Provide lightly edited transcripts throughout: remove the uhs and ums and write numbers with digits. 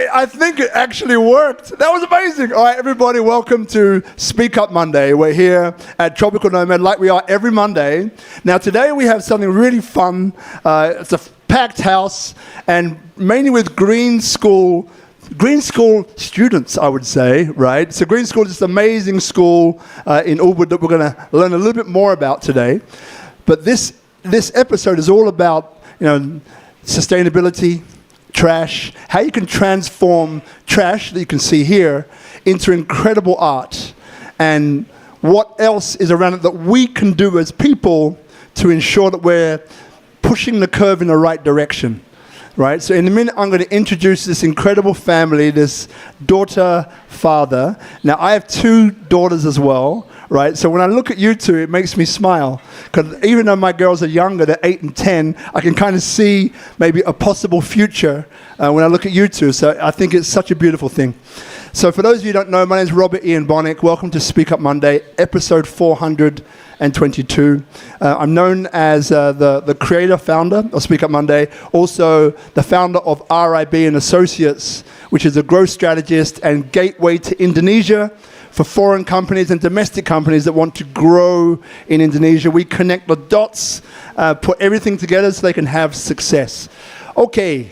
I think it actually worked. That was amazing. All right, everybody, welcome to Speak Up Monday. We're here at Tropical Nomad like we are every Monday. Now, today we have something really fun. It's a packed house, and mainly with Green School students, I would say, right? So Green School is this amazing school in Ubud that we're going to learn a little bit more about today. But this episode is all about, sustainability, trash, how you can transform trash that you can see here into incredible art, and what else is around it that we can do as people to ensure that we're pushing the curve in the right direction. Right, so in a minute I'm going to introduce this incredible family, this daughter, father. Now I have two daughters as well, right? So when I look at you two, it makes me smile. Because even though my girls are younger, they're 8 and 10, I can kind of see maybe a possible future when I look at you two. So I think it's such a beautiful thing. So for those of you who don't know, my name is Robert Ian Bonnick. Welcome to Speak Up Monday, episode 422. I'm known as the creator, founder of Speak Up Monday, also the founder of RIB and Associates, which is a growth strategist and gateway to Indonesia for foreign companies and domestic companies that want to grow in Indonesia. We connect the dots, put everything together so they can have success. Okay.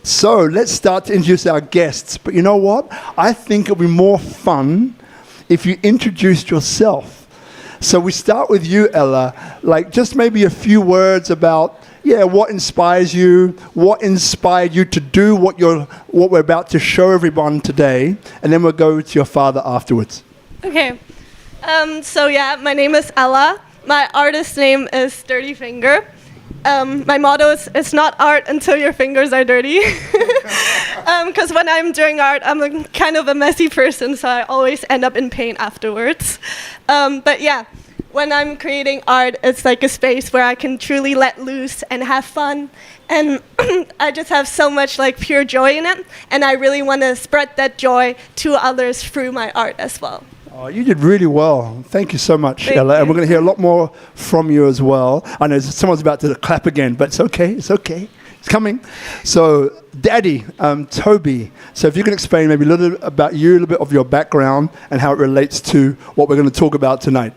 So let's start to introduce our guests. But you know what? I think it'll be more fun if you introduced yourself. So we start with you, Ella. Like just maybe a few words about, what inspires you, what inspired you to do what we're about to show everyone today, and then we'll go to your father afterwards. Okay. My name is Ella. My artist name is DirtyFinger. My motto is, it's not art until your fingers are dirty. Because when I'm doing art, I'm kind of a messy person, so I always end up in pain afterwards. When I'm creating art, it's like a space where I can truly let loose and have fun. And I just have so much pure joy in it. And I really want to spread that joy to others through my art as well. Oh, you did really well. Thank you so much, Ella. And we're going to hear a lot more from you as well. I know someone's about to clap again, but it's okay. It's okay. It's coming. So, Daddy, Toby. So if you can explain maybe a little bit about you, a little bit of your background, and how it relates to what we're going to talk about tonight.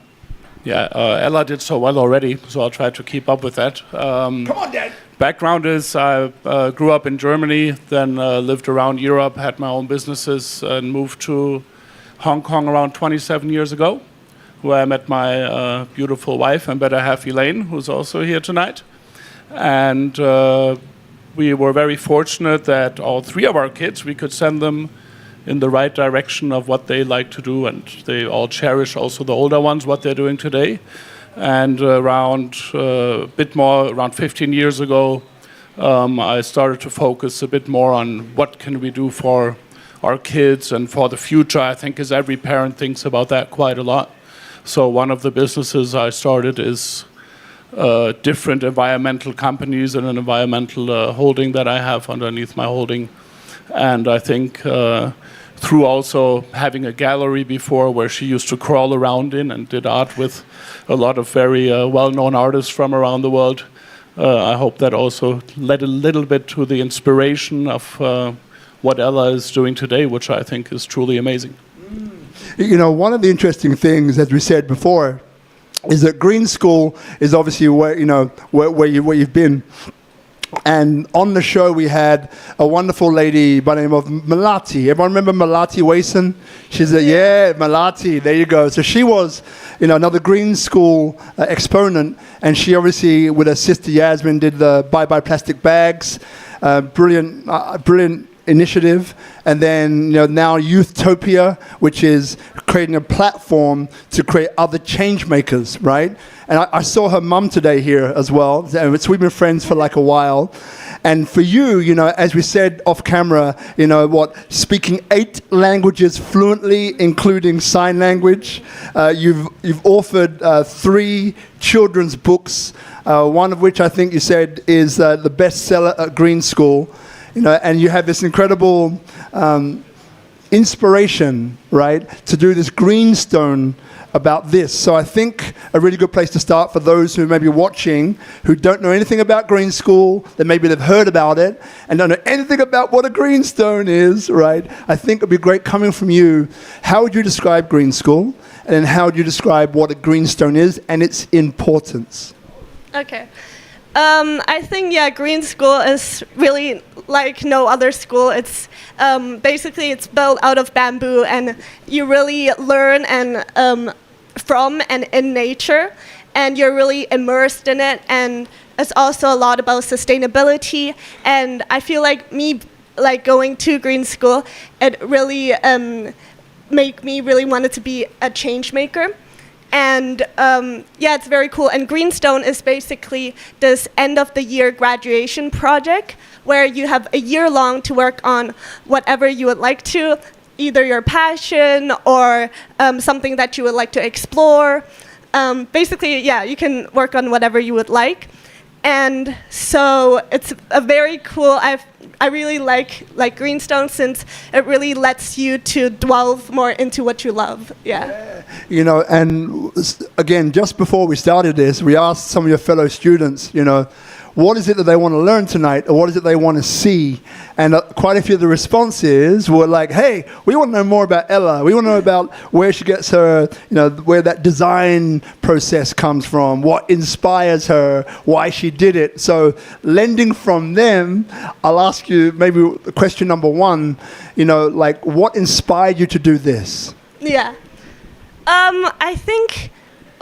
Yeah, Ella did so well already, so I'll try to keep up with that. Come on, Dad. Background is I grew up in Germany, then lived around Europe, had my own businesses, and moved to Hong Kong around 27 years ago, where I met my beautiful wife and better half Elaine, who's also here tonight. And we were very fortunate that all three of our kids, we could send them in the right direction of what they like to do, and they all cherish also the older ones, what they're doing today. And around 15 years ago, I started to focus a bit more on what can we do for our kids and for the future, I think, as every parent thinks about that quite a lot. So one of the businesses I started is different environmental companies and an environmental holding that I have underneath my holding. And I think through also having a gallery before where she used to crawl around in and did art with a lot of very well-known artists from around the world, I hope that also led a little bit to the inspiration of what Ella is doing today, which I think is truly amazing. One of the interesting things, as we said before, is that Green School is obviously where you've been. And on the show we had a wonderful lady by the name of Melati. Everyone remember Melati Wason? She's Melati, there you go. So she was, another Green School exponent, and she obviously, with her sister Yasmin, did the Bye-Bye Plastic Bags. Brilliant initiative. And then now Youthtopia, which is creating a platform to create other change makers, right? And I saw her mum today here as well. So we've been friends for a while. And for you, as we said off camera, speaking 8 languages fluently, including sign language. You've authored 3 children's books, one of which I think you said is the bestseller at Green School. And you have this incredible inspiration, right, to do this greenstone about this. So I think a really good place to start for those who may be watching who don't know anything about green school, that maybe they've heard about it and don't know anything about what a greenstone is, right? I think it'd be great coming from you. How would you describe green school? And then how would you describe what a greenstone is and its importance? Okay. I think, green school is really like no other school. It's basically it's built out of bamboo, and you really learn from and in nature, and you're really immersed in it. And it's also a lot about sustainability. And I feel like going to green school, it really made me really wanted to be a change maker. And it's very cool. And Greenstone is basically this end of the year graduation project where you have a year long to work on whatever you would like to, either your passion or something that you would like to explore. Basically, you can work on whatever you would like. And so it's a very cool, I really like Greenstone since it really lets you to delve more into what you love. Yeah. You know, and again, just before we started this, we asked some of your fellow students, you know, what is it that they want to learn tonight, or what is it they want to see? And quite a few of the responses were like, hey, we want to know more about Ella. We want to know about where she gets her, you know, where that design process comes from, what inspires her, why she did it. So lending from them, I'll ask you maybe question number one, you know, like what inspired you to do this? Yeah. I think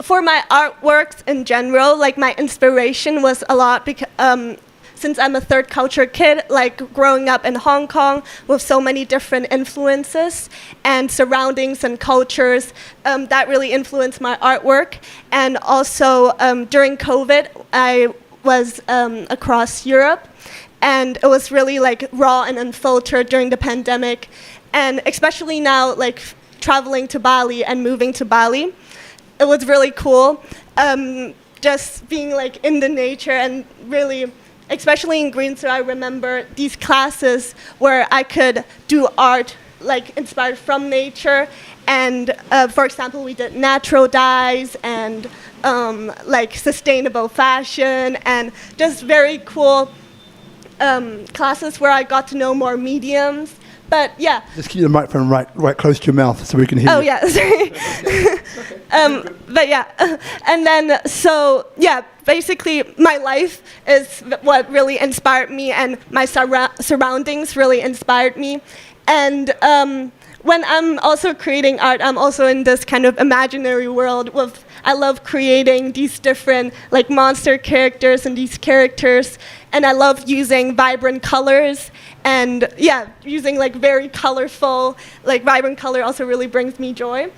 for my artworks in general, like my inspiration was a lot because since I'm a third culture kid, like growing up in Hong Kong with so many different influences and surroundings and cultures, that really influenced my artwork. And also during COVID, I was across Europe, and it was really like raw and unfiltered during the pandemic. And especially now, like traveling to Bali and moving to Bali, it was really cool, just being like in the nature and really, especially in Greenstone, I remember these classes where I could do art like inspired from nature. And for example, we did natural dyes and like sustainable fashion and just very cool classes where I got to know more mediums. But yeah. Just keep the microphone right close to your mouth so we can hear you. Oh yeah, sorry. But yeah, and then so yeah, basically my life is what really inspired me, and my surroundings really inspired me. And when I'm also creating art, I'm also in this kind of imaginary world with, I love creating these different like monster characters and these characters, and I love using vibrant colors. And yeah, using like very colorful, like vibrant color also really brings me joy.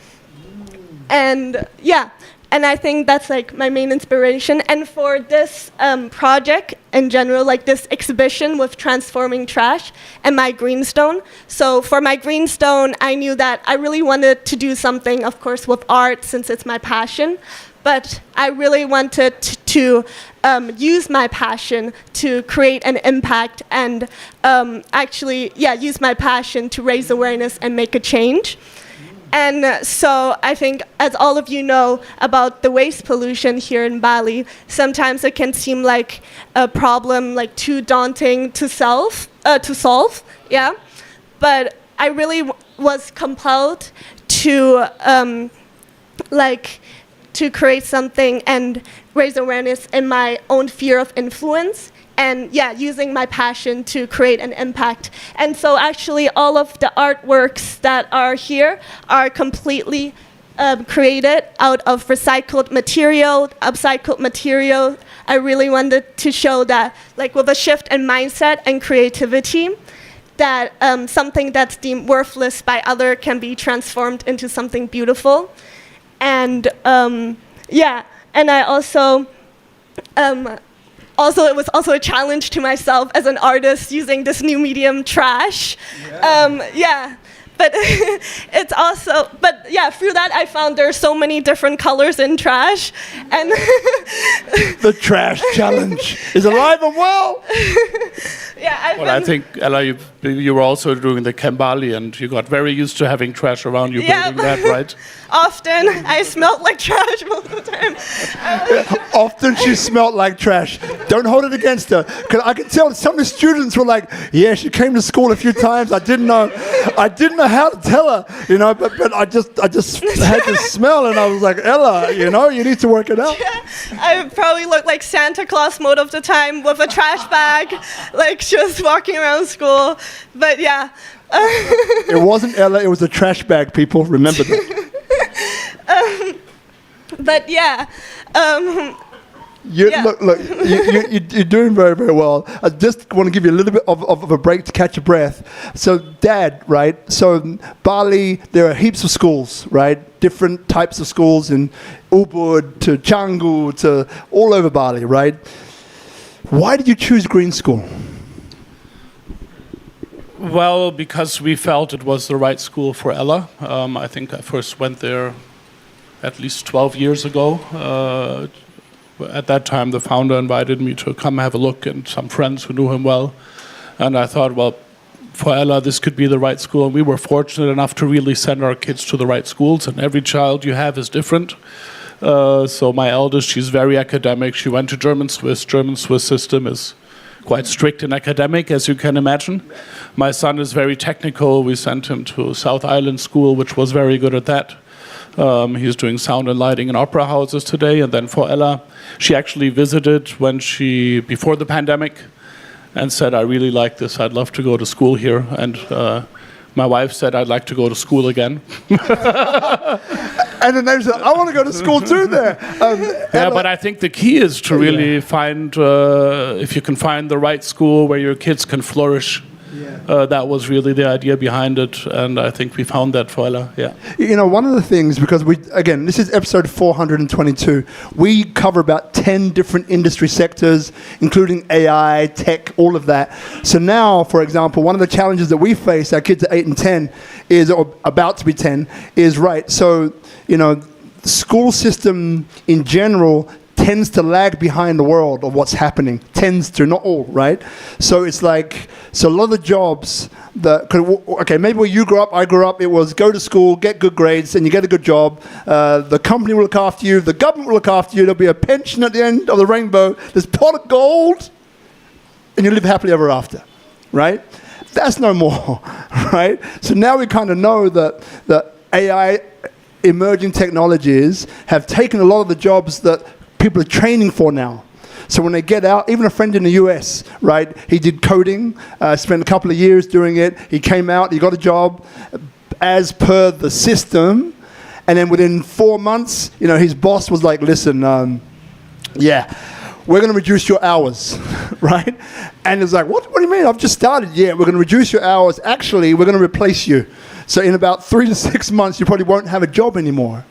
And yeah, and I think that's like my main inspiration. And for this project in general, like this exhibition with transforming trash and my greenstone. So for my greenstone, I knew that I really wanted to do something, of course, with art since it's my passion. But I really wanted to use my passion to create an impact and actually, use my passion to raise awareness and make a change. And so I think, as all of you know about the waste pollution here in Bali, sometimes it can seem like a problem, like too daunting to solve. Yeah. But I really was compelled to to create something and raise awareness in my own sphere of influence, and using my passion to create an impact. And so actually all of the artworks that are here are completely created out of recycled material, upcycled material. I really wanted to show that, like, with a shift in mindset and creativity, that something that's deemed worthless by others can be transformed into something beautiful. And and I also it was also a challenge to myself as an artist using this new medium, trash. but it's also, but yeah, through that I found there's so many different colors in trash, and The trash challenge is alive and well. yeah, Well, I think, Ella, you were also doing the Kambali, and you got very used to having trash around you Yeah. building that, right? often I smelled like trash most of the time. Often she smelled like trash. Don't hold it against her. Because I could tell some of the students were like, yeah, she came to school a few times. I didn't know how to tell her, but I just had to smell, and I was like, Ella, you need to work it out. Yeah, I probably look like Santa Claus most of the time with a trash bag, like just walking around school. But yeah. It wasn't Ella, it was a trash bag, people. Remember that. But yeah. Yeah. Look, you're doing very, very well. I just want to give you a little bit of a break to catch your breath. So, Dad, right? So, Bali, there are heaps of schools, right? Different types of schools in Ubud to Canggu to all over Bali, right? Why did you choose Green School? Well, because we felt it was the right school for Ella. I think I first went there at least 12 years ago. At that time, the founder invited me to come have a look, and some friends who knew him well. And I thought, well, for Ella, this could be the right school. And we were fortunate enough to really send our kids to the right schools. And every child you have is different. So my eldest, she's very academic. She went to German Swiss. German Swiss system is quite strict and academic, as you can imagine. My son is very technical. We sent him to South Island School, which was very good at that. He's doing sound and lighting in opera houses today. And then for Ella, she actually visited before the pandemic, and said, I really like this. I'd love to go to school here. And my wife said, I'd like to go to school again. And the name said, I want to go to school too there. Yeah, but I think the key is to really find, if you can find the right school where your kids can flourish. Yeah. That was really the idea behind it, and I think we found that for Ella. Yeah. One of the things, because this is episode 422, we cover about 10 different industry sectors, including AI, tech, all of that. So now, for example, one of the challenges that we face, our kids are 8 and 10, or about to be 10, is right. So, the school system in general tends to lag behind the world of what's happening. Tends to, not all, right? So it's like, a lot of the jobs that, maybe where you grew up, I grew up, it was go to school, get good grades, and you get a good job. The company will look after you, the government will look after you, there'll be a pension at the end of the rainbow, there's pot of gold, and you live happily ever after, right? That's no more, right? So now we kind of know that AI, emerging technologies, have taken a lot of the jobs that people are training for now. So when they get out, even a friend in the US, right, he did coding, spent a couple of years doing it, he came out, he got a job as per the system, and then within 4 months, his boss was like, listen, we're going to reduce your hours, right? And it's like, what do you mean? I've just started. Yeah, we're going to reduce your hours. Actually, we're going to replace you. So in about 3 to 6 months, you probably won't have a job anymore.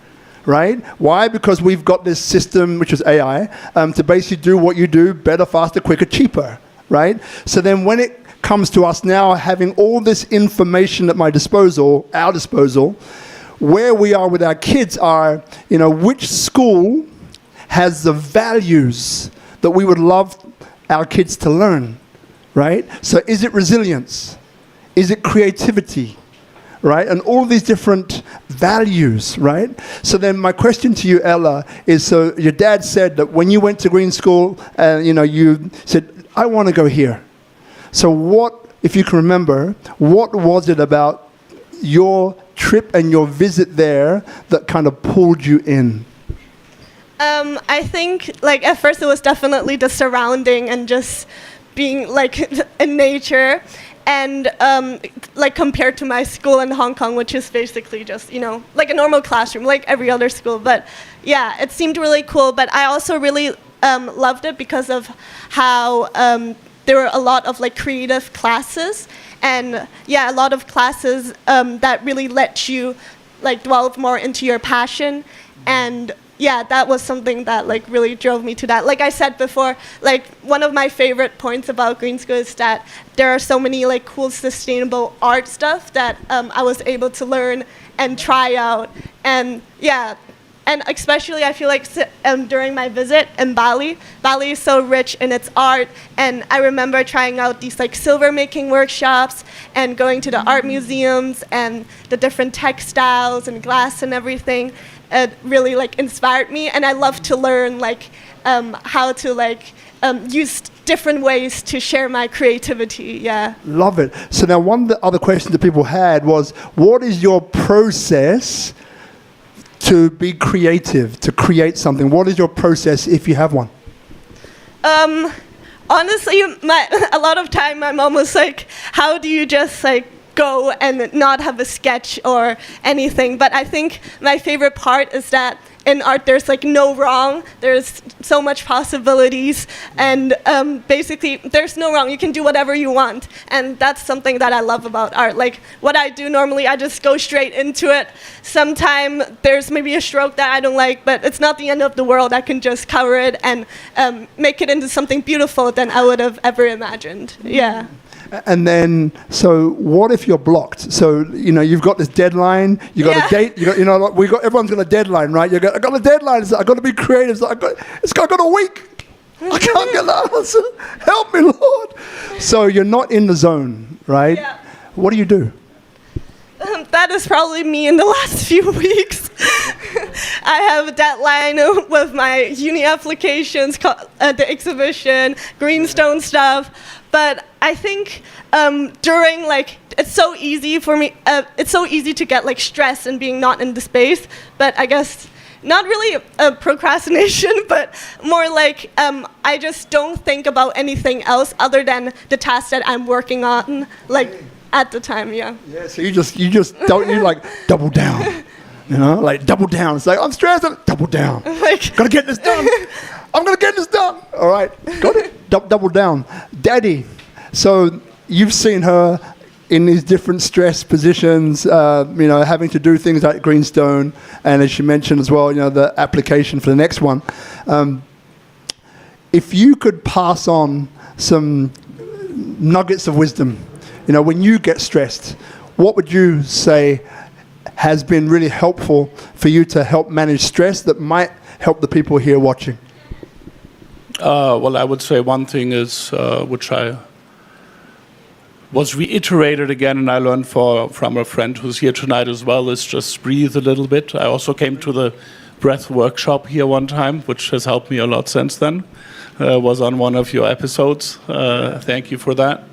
Right? Why? Because we've got this system, which is AI, to basically do what you do better, faster, quicker, cheaper. Right? So then when it comes to us now having all this information at our disposal, where we are with our kids are, which school has the values that we would love our kids to learn. Right? So is it resilience? Is it creativity? Right? And all these different values, right? So then my question to you, Ella, is, so your dad said that when you went to Green School, you said, I want to go here. So what, if you can remember, what was it about your trip and your visit there that kind of pulled you in? I think, at first it was definitely the surrounding and just being, in nature. And compared to my school in Hong Kong, which is basically just, like a normal classroom, like every other school. But yeah, it seemed really cool. But I also really loved it because of how there were a lot of creative classes. And yeah, a lot of classes that really let you delve more into your passion. And yeah, that was something that like really drove me to that. Like I said before, like one of my favorite points about Green School is that there are so many like cool sustainable art stuff that I was able to learn and try out. And yeah, and especially I feel like during my visit in Bali is so rich in its art. And I remember trying out these like silver making workshops and going to the art museums and the different textiles and glass and everything. It really like inspired me, and I love to learn like how to like use different ways to share my creativity. Yeah. Love it. So now one of the other questions that people had was, what is your process to be creative, to create something? What is your process if you have one? Honestly, a lot of time my mom was like, how do you just like go and not have a sketch or anything? But I think my favorite part is that in art there's like no wrong, there's so much possibilities, and basically there's no wrong, you can do whatever you want, and that's something that I love about art. Like what I do normally, I just go straight into it. Sometime there's maybe a stroke that I don't like, but it's not the end of the world. I can just cover it and make it into something beautiful than I would have ever imagined. Yeah. And then, so what if you're blocked? So, you know, you've got this deadline, you got a date, you got, you know, everyone's got a deadline, right? I got a deadline, I got to be creative, I got a week. I can't get the answer. Help me, Lord. So you're not in the zone, right? Yeah. What do you do? That is probably me in the last few weeks. I have a deadline with my uni applications, the exhibition, greenstone stuff. But I think during like, it's so easy for me, it's so easy to get like stressed and being not in the space. But I guess not really a procrastination, but more like I just don't think about anything else other than the task that I'm working on, like at the time, yeah. Yeah, so you just don't, you like double down, you know, like double down. It's like, I'm stressed, double down. Like, gotta get this done. I'm gonna get this done. All right, got it. Double down. Daddy, so you've seen her in these different stress positions, you know, having to do things like greenstone, and as she mentioned as well, you know, the application for the next one. If you could pass on some nuggets of wisdom, you know, when you get stressed, what would you say has been really helpful for you to help manage stress that might help the people here watching? Well, I would say one thing is, which I was reiterated again, and I learned from a friend who's here tonight as well, is just breathe a little bit. I also came to the breath workshop here one time, which has helped me a lot since then. Was on one of your episodes. Thank you for that.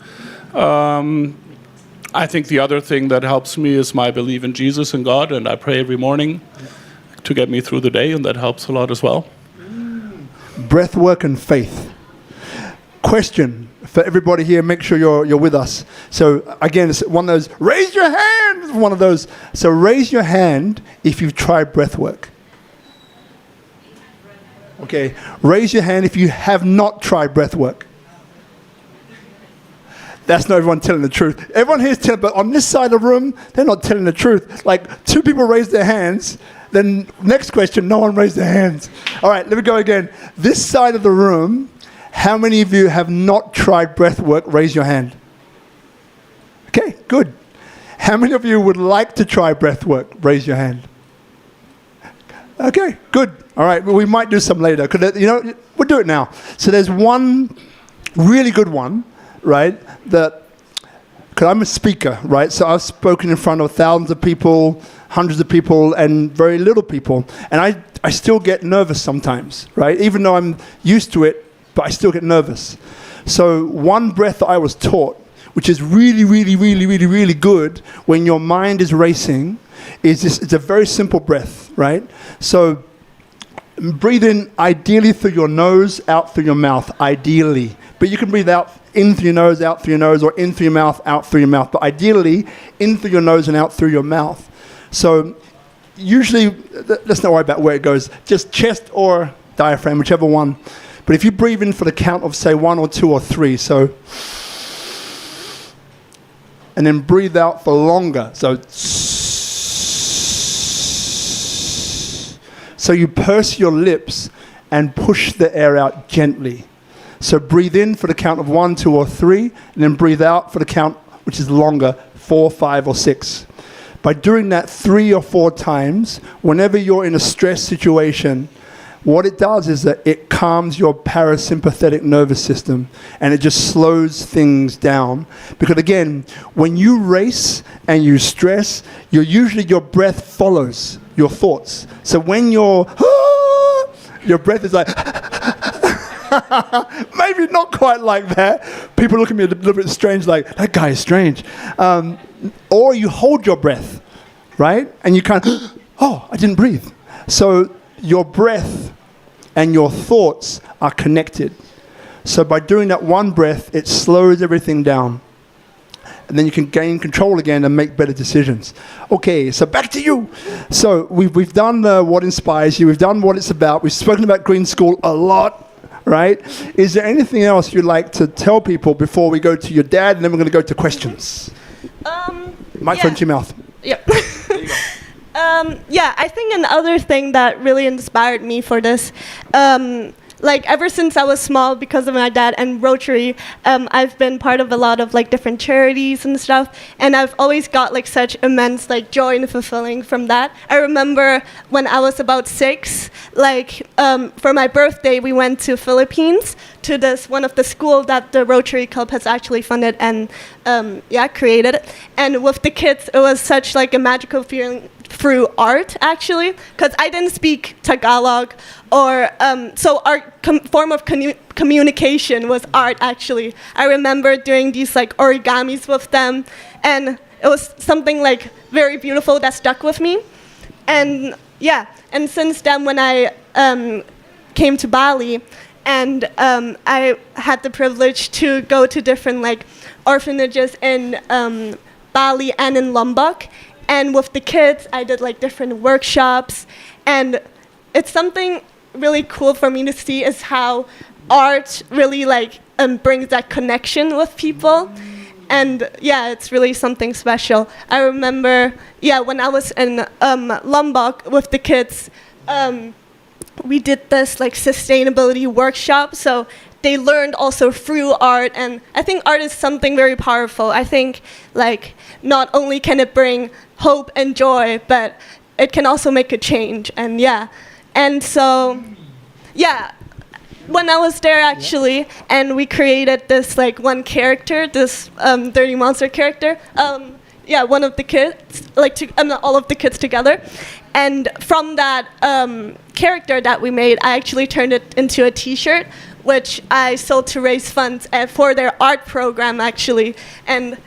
I think the other thing that helps me is my belief in Jesus and God, and I pray every morning to get me through the day, and that helps a lot as well. Breath work and faith. Question for everybody here, make sure you're with us. So again, it's one of those, raise your hand, one of those. So raise your hand if you've tried breath work. Okay, raise your hand if you have not tried breath work. That's not everyone telling the truth. Everyone here is telling, but on this side of the room, they're not telling the truth. Like 2 people raised their hands, then next question, no one raised their hands. All right, let me go again. This side of the room, how many of you have not tried breath work? Raise your hand. Okay, good. How many of you would like to try breath work? Raise your hand. Okay, good. All right, well, we might do some later. You know, we'll do it now. So there's one really good one, right? That, because I'm a speaker, right? So I've spoken in front of thousands of people, hundreds of people, and very little people. And I still get nervous sometimes, right? Even though I'm used to it, but I still get nervous. So one breath that I was taught, which is really, really, really, really, really good when your mind is racing, is this, it's a very simple breath, right? So breathe in ideally through your nose, out through your mouth, ideally. But you can breathe out in through your nose, out through your nose, or in through your mouth, out through your mouth. But ideally, in through your nose and out through your mouth. So usually, let's not worry about where it goes. Just chest or diaphragm, whichever one. But if you breathe in for the count of, say, 1 or 2 or 3, so... And then breathe out So you purse your lips and push the air out gently. So breathe in for the count of 1, 2, or 3, and then breathe out for the count, which is longer, 4, 5, or 6. By doing that 3 or 4 times, whenever you're in a stress situation, what it does is that it calms your parasympathetic nervous system and it just slows things down. Because again, when you race and you stress, your breath follows your thoughts. So when your breath is like, maybe not quite like that. People look at me a little bit strange, like, that guy is strange. Or you hold your breath, right? And you kind of, oh, I didn't breathe. So your breath and your thoughts are connected. So by doing that one breath, it slows everything down. And then you can gain control again and make better decisions. Okay, so back to you. So we've done what inspires you. We've done what it's about. We've spoken about Green School a lot, right? Is there anything else you'd like to tell people before we go to your dad, and then we're going to go to questions? Microphone to your mouth. Yep. I think another thing that really inspired me for this, like ever since I was small, because of my dad and Rotary, I've been part of a lot of like different charities and stuff, and I've always got like such immense like joy and fulfilling from that. I remember when I was about 6, like for my birthday, we went to Philippines to this one of the school that the Rotary Club has actually funded and created. And with the kids, it was such like a magical feeling through art, actually, because I didn't speak Tagalog, or so our form of communication was art, actually. I remember doing these like origamis with them, and it was something like very beautiful that stuck with me. And and since then, when I came to Bali, and I had the privilege to go to different like orphanages in Bali and in Lombok. And with the kids, I did like different workshops, and it's something really cool for me to see is how art really like brings that connection with people, and it's really something special. I remember, when I was in Lombok with the kids, we did this like sustainability workshop, so they learned also through art, and I think art is something very powerful. I think like not only can it bring hope and joy, but it can also make a change. And so when I was there actually, and we created this like one character, this dirty monster character, one of the kids, like all of the kids together. And from that character that we made, I actually turned it into a t-shirt, which I sold to raise funds for their art program, actually. And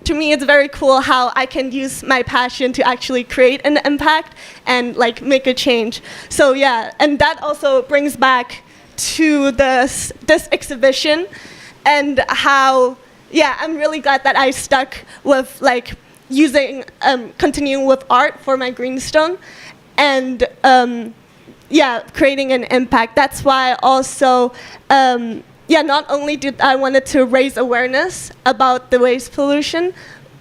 to me, it's very cool how I can use my passion to actually create an impact and like make a change. So and that also brings back to this exhibition, and how I'm really glad that I stuck with like using continuing with art for my greenstone, and creating an impact. That's why also, not only did I wanted to raise awareness about the waste pollution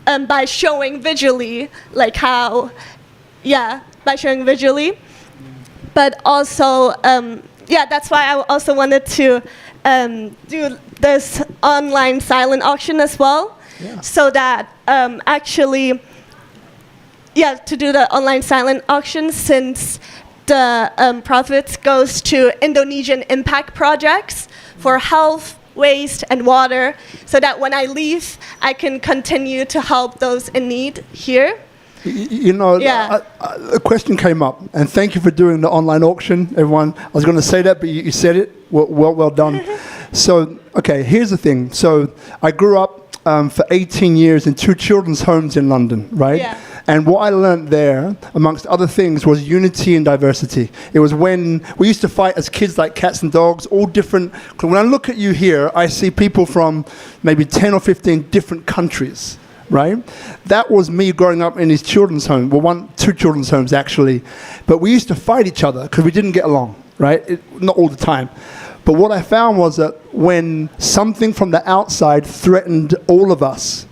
by showing visually, like how, by showing visually, but also, that's why I also wanted to do this online silent auction as well, so that actually, to do the online silent auction, since the profits goes to Indonesian impact projects for health, waste, and water, so that when I leave, I can continue to help those in need here. A question came up, and thank you for doing the online auction, everyone. I was going to say that, but you said it. Well done. So, okay, here's the thing. So, I grew up for 18 years in 2 children's homes in London, right? Yeah. And what I learned there, amongst other things, was unity and diversity. It was when we used to fight as kids like cats and dogs, all different. When I look at you here, I see people from maybe 10 or 15 different countries, right? That was me growing up in these children's homes. Well, 2 children's homes, actually. But we used to fight each other because we didn't get along, right? Not all the time. But what I found was that when something from the outside threatened all of us,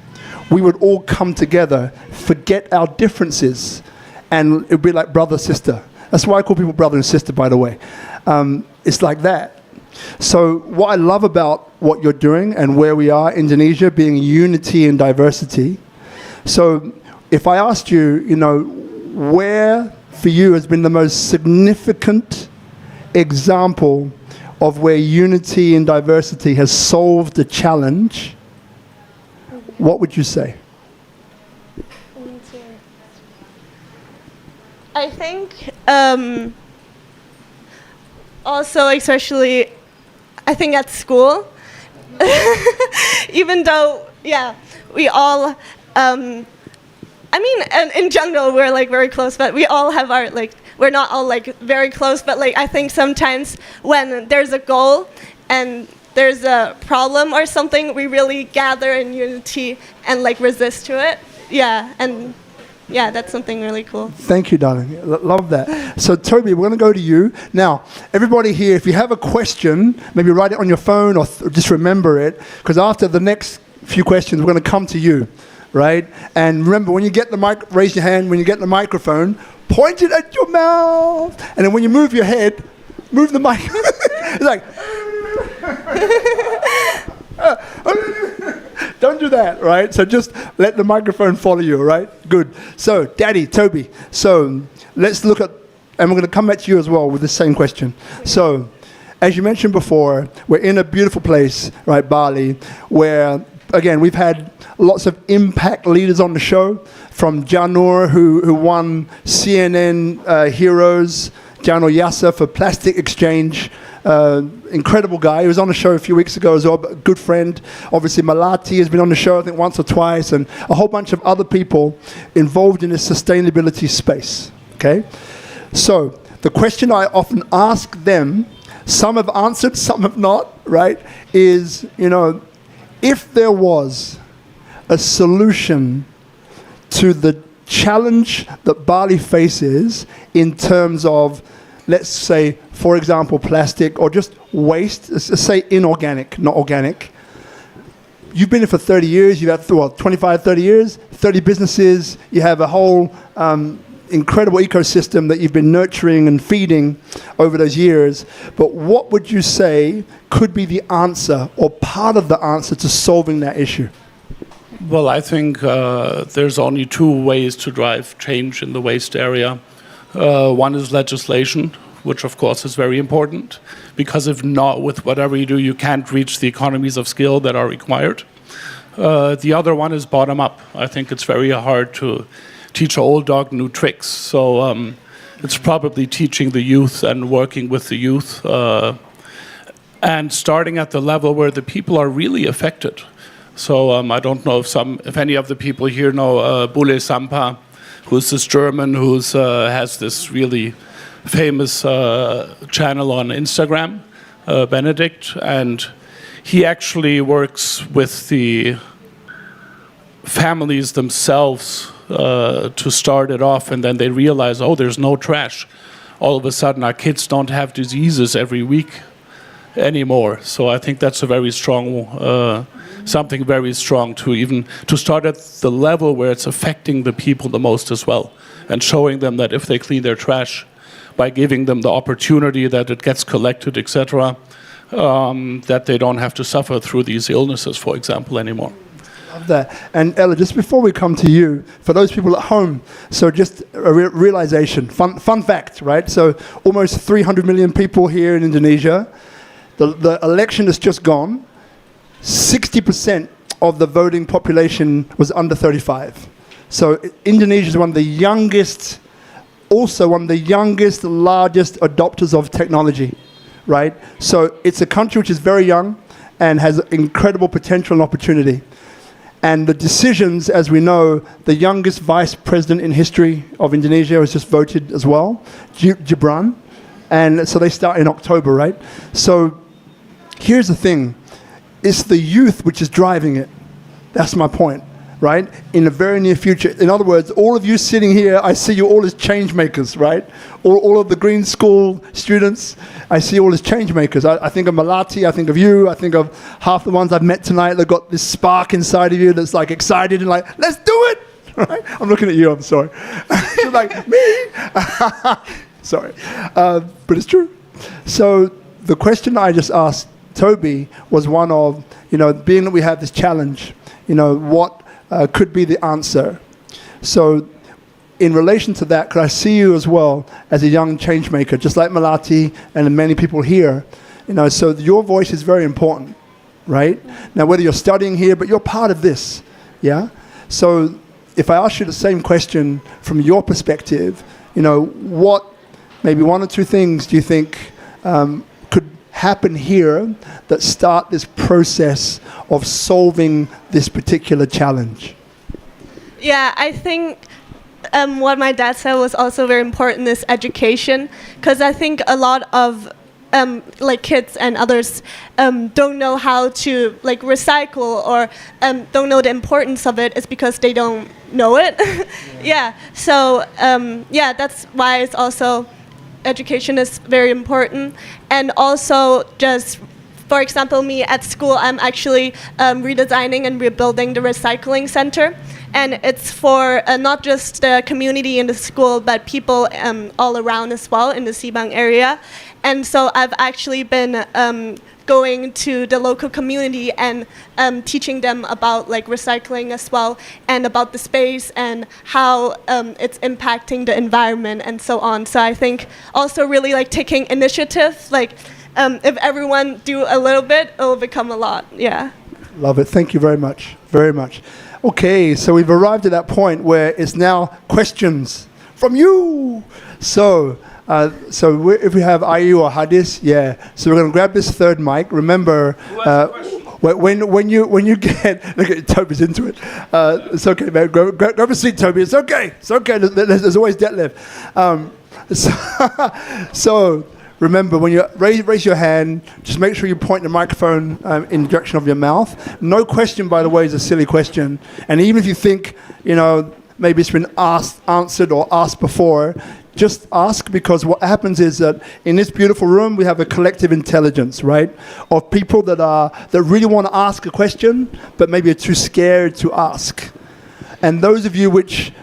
we would all come together, forget our differences, and it would be like brother, sister. That's why I call people brother and sister, by the way. It's like that. So what I love about what you're doing and where we are, Indonesia, being unity and diversity. So if I asked you, where for you has been the most significant example of where unity and diversity has solved a challenge, what would you say? I think also especially I think at school, even though we all and in general we're like very close, but we all have our we're not all like very close, but I think sometimes when there's a goal and there's a problem or something, we really gather in unity and resist to it. That's something really cool. Thank you, darling. Love that. So, Toby, we're going to go to you. Now, everybody here, if you have a question, maybe write it on your phone or just remember it, because after the next few questions, we're going to come to you, right? And remember, when you get the mic, raise your hand. When you get the microphone, point it at your mouth. And then when you move your head, move the mic. It's like... Don't do that, right? So just let the microphone follow you, right? Good. So, Daddy, Toby, so let's look at, and we're going to come back to you as well with the same question. So, as you mentioned before, we're in a beautiful place, right, Bali, where, again, we've had lots of impact leaders on the show, from Janur, who won CNN Heroes, Janur Yasser for Plastic Exchange. Incredible guy. He was on the show a few weeks ago as well, but a good friend. Obviously, Malati has been on the show, I think, once or twice, and a whole bunch of other people involved in the sustainability space. Okay? So, the question I often ask them, some have answered, some have not, right, is, if there was a solution to the challenge that Bali faces in terms of, let's say, for example, plastic or just waste, let's say inorganic, not organic. You've been here for 30 years, you've had, 25, 30 years, 30 businesses, you have a whole incredible ecosystem that you've been nurturing and feeding over those years. But what would you say could be the answer or part of the answer to solving that issue? Well, I think there's only two ways to drive change in the waste area. One is legislation, which of course is very important, because if not, with whatever you do, you can't reach the economies of scale that are required. The other one is bottom up. I think it's very hard to teach an old dog new tricks. So it's probably teaching the youth and working with the youth and starting at the level where the people are really affected. So I don't know if any of the people here know Bule Sampa, who's this German who has this really famous channel on Instagram, Benedict, and he actually works with the families themselves to start it off, and then they realize, oh, there's no trash. All of a sudden, our kids don't have diseases every week anymore. So I think that's a very strong, something very strong to start at the level where it's affecting the people the most as well, and showing them that if they clean their trash, by giving them the opportunity that it gets collected, etc., that they don't have to suffer through these illnesses, for example, anymore. Love that. And Ella, just before we come to you, for those people at home, so just a realization, fun fact, right? So almost 300 million people here in Indonesia. The election has just gone. 60% of the voting population was under 35. So Indonesia is one of the youngest, largest adopters of technology, right? So it's a country which is very young and has incredible potential and opportunity. And the decisions, as we know, the youngest vice president in history of Indonesia was just voted as well, Gibran. And so they start in October, right? So here's the thing. It's the youth which is driving it. That's my point, right? In the very near future. In other words, all of you sitting here, I see you all as change makers, right? All of the Green School students, I see all as change makers. I think of Malati, I think of you, I think of half the ones I've met tonight that got this spark inside of you that's like excited and like, let's do it, right? I'm looking at you, I'm sorry. You're like, me? Sorry. But it's true. So the question I just asked Toby was one of, being that we have this challenge, what could be the answer? So in relation to that, could I see you as well as a young change maker, just like Malati and many people here? So your voice is very important, right? Now, whether you're studying here, but you're part of this, yeah? So if I ask you the same question from your perspective, what maybe one or two things do you think could happen here that start this process of solving this particular challenge? Yeah, I think what my dad said was also very important is education, because I think a lot of kids and others don't know how to recycle or don't know the importance of it. It's because they don't know it. Yeah. So that's why it's also education is very important, and also just. For example, me at school, I'm actually redesigning and rebuilding the recycling center. And it's for not just the community in the school, but people all around as well in the Sibang area. And so I've actually been going to the local community and teaching them about recycling as well, and about the space and how it's impacting the environment and so on. So I think also really taking initiative, if everyone do a little bit, it will become a lot. Yeah. Love it. Thank you very much. Very much. Okay, so we've arrived at that point where it's now questions from you. So if we have Ayu or Hadis, yeah. So we're going to grab this third mic. Remember, when you get, look at Toby's into it. It's okay, man. Grab a seat, Toby. It's okay. It's okay. There's always Detlef. So remember, when you raise your hand, just make sure you point the microphone in the direction of your mouth. No question, by the way, is a silly question. And even if you think, maybe it's been answered or asked before, just ask, because what happens is that in this beautiful room, we have a collective intelligence, right? Of people that really want to ask a question, but maybe are too scared to ask. And those of you which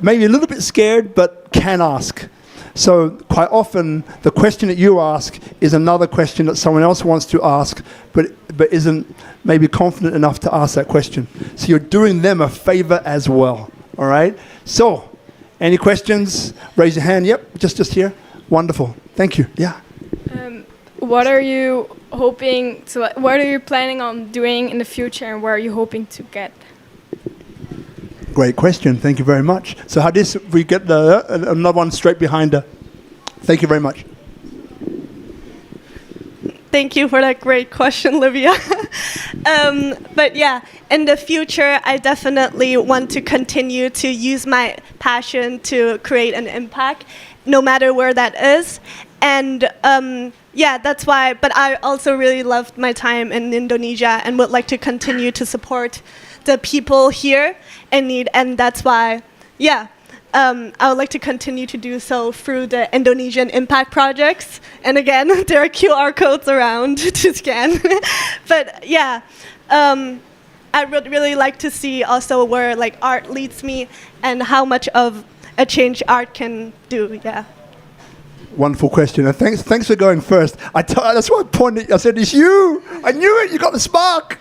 maybe a little bit scared, but can ask. So quite often, the question that you ask is another question that someone else wants to ask, but isn't maybe confident enough to ask that question. So you're doing them a favor as well, all right? So, any questions? Raise your hand. Yep, just here. Wonderful. Thank you. Yeah. What are you what are you planning on doing in the future, and where are you hoping to get? Great question. Thank you very much. So Hadis, we get another one straight behind her. Thank you very much. Thank you for that great question, Livia. But yeah, in the future, I definitely want to continue to use my passion to create an impact, no matter where that is. And that's why, but I also really loved my time in Indonesia and would like to continue to support the people here in need, and that's why, I would like to continue to do so through the Indonesian impact projects. And again, there are QR codes around to scan. But I would really like to see also where art leads me and how much of a change art can do. Yeah. Wonderful question. And thanks for going first. That's why I pointed. I said, it's you. I knew it. You got the spark.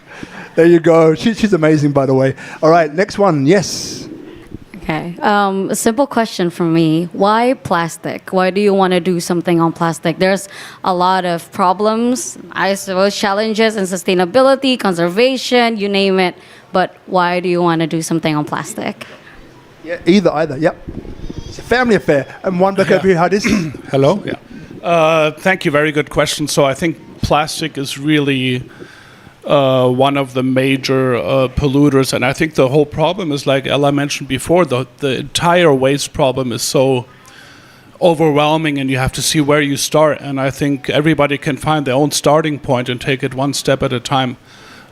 There you go. She's amazing, by the way. All right, next one. Yes. Okay. A simple question from me. Why plastic? Why do you want to do something on plastic? There's a lot of problems, I suppose, challenges in sustainability, conservation, you name it. But why do you want to do something on plastic? Yeah, either. Yep. It's a family affair. And one back over here, Hadis. Hello. Yeah. Thank you. Very good question. So I think plastic is really one of the major polluters, and I think the whole problem is, like Ella mentioned before, the entire waste problem is so overwhelming, and you have to see where you start. And I think everybody can find their own starting point and take it one step at a time.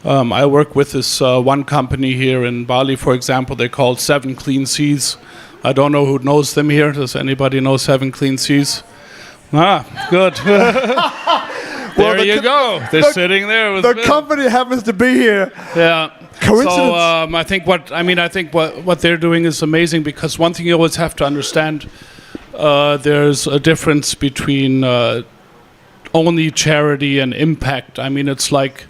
I work with this one company here in Bali, for example. They're called 7 Clean Seas. I don't know who knows them here. Does anybody know 7 Clean Seas? Ah, good. There you go. They're sitting there with the company happens to be here. Yeah. Coincidence. So I think what they're doing is amazing, because one thing you always have to understand, there's a difference between only charity and impact. I mean, it's like